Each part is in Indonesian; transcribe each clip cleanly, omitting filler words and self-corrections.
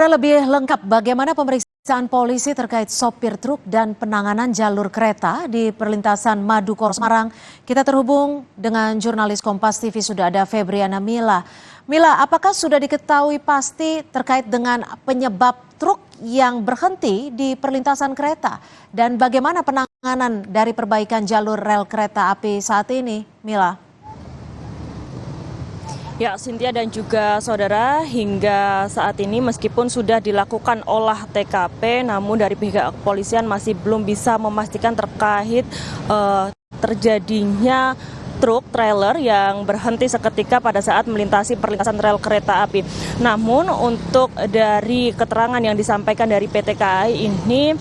Lebih lengkap bagaimana pemeriksaan polisi terkait sopir truk dan penanganan jalur kereta di perlintasan Madukoro Semarang. Kita terhubung dengan jurnalis Kompas TV sudah ada Febriana Mila. Mila, apakah sudah diketahui pasti terkait dengan penyebab truk yang berhenti di perlintasan kereta? Dan bagaimana penanganan dari perbaikan jalur rel kereta api saat ini, Mila? Ya, Cynthia dan juga saudara, hingga saat ini meskipun sudah dilakukan olah TKP, namun dari pihak kepolisian masih belum bisa memastikan terkait terjadinya truk trailer yang berhenti seketika pada saat melintasi perlintasan rel kereta api. Namun untuk dari keterangan yang disampaikan dari PT KAI ini,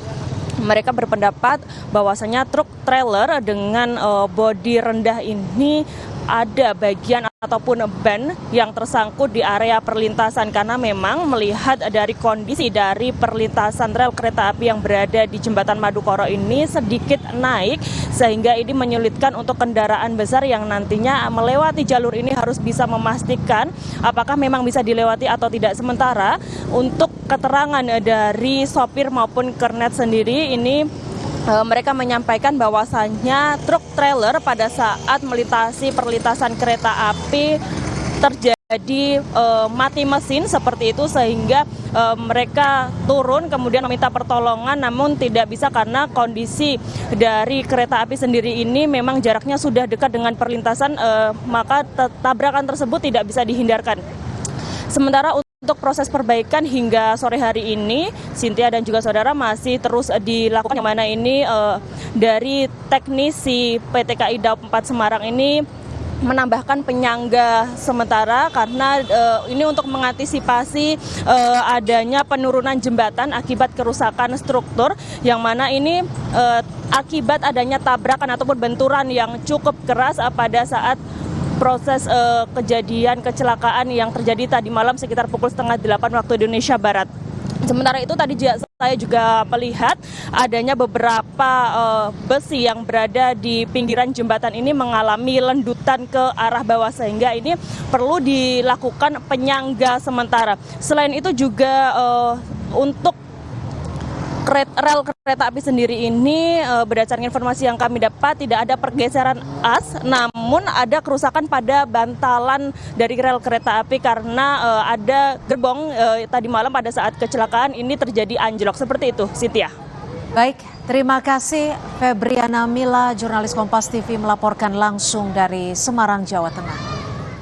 mereka berpendapat bahwasanya truk trailer dengan bodi rendah ini ada bagian ataupun ban yang tersangkut di area perlintasan, karena memang melihat dari kondisi dari perlintasan rel kereta api yang berada di jembatan Madukoro ini sedikit naik, sehingga ini menyulitkan untuk kendaraan besar yang nantinya melewati jalur ini harus bisa memastikan apakah memang bisa dilewati atau tidak. Sementara untuk keterangan dari sopir maupun kernet sendiri ini, mereka menyampaikan bahwasannya truk trailer pada saat melintasi perlintasan kereta api terjadi mati mesin seperti itu, sehingga mereka turun kemudian meminta pertolongan, namun tidak bisa karena kondisi dari kereta api sendiri ini memang jaraknya sudah dekat dengan perlintasan, maka tabrakan tersebut tidak bisa dihindarkan. Sementara untuk proses perbaikan hingga sore hari ini, Cynthia dan juga saudara, masih terus dilakukan, yang mana ini dari teknisi PT KAI Daob 4 Semarang ini menambahkan penyangga sementara karena ini untuk mengantisipasi adanya penurunan jembatan akibat kerusakan struktur, yang mana ini akibat adanya tabrakan ataupun benturan yang cukup keras pada saat proses kejadian kecelakaan yang terjadi tadi malam sekitar pukul 7:30 waktu Indonesia Barat. Sementara itu tadi saya juga melihat adanya beberapa besi yang berada di pinggiran jembatan ini mengalami lendutan ke arah bawah, sehingga ini perlu dilakukan penyangga sementara. Selain itu juga untuk rel kereta api sendiri ini, berdasarkan informasi yang kami dapat, tidak ada pergeseran as, namun ada kerusakan pada bantalan dari rel kereta api karena ada gerbong tadi malam pada saat kecelakaan ini terjadi anjlok. Seperti itu, Cynthia. Baik, terima kasih Febriana Mila, jurnalis Kompas TV melaporkan langsung dari Semarang, Jawa Tengah.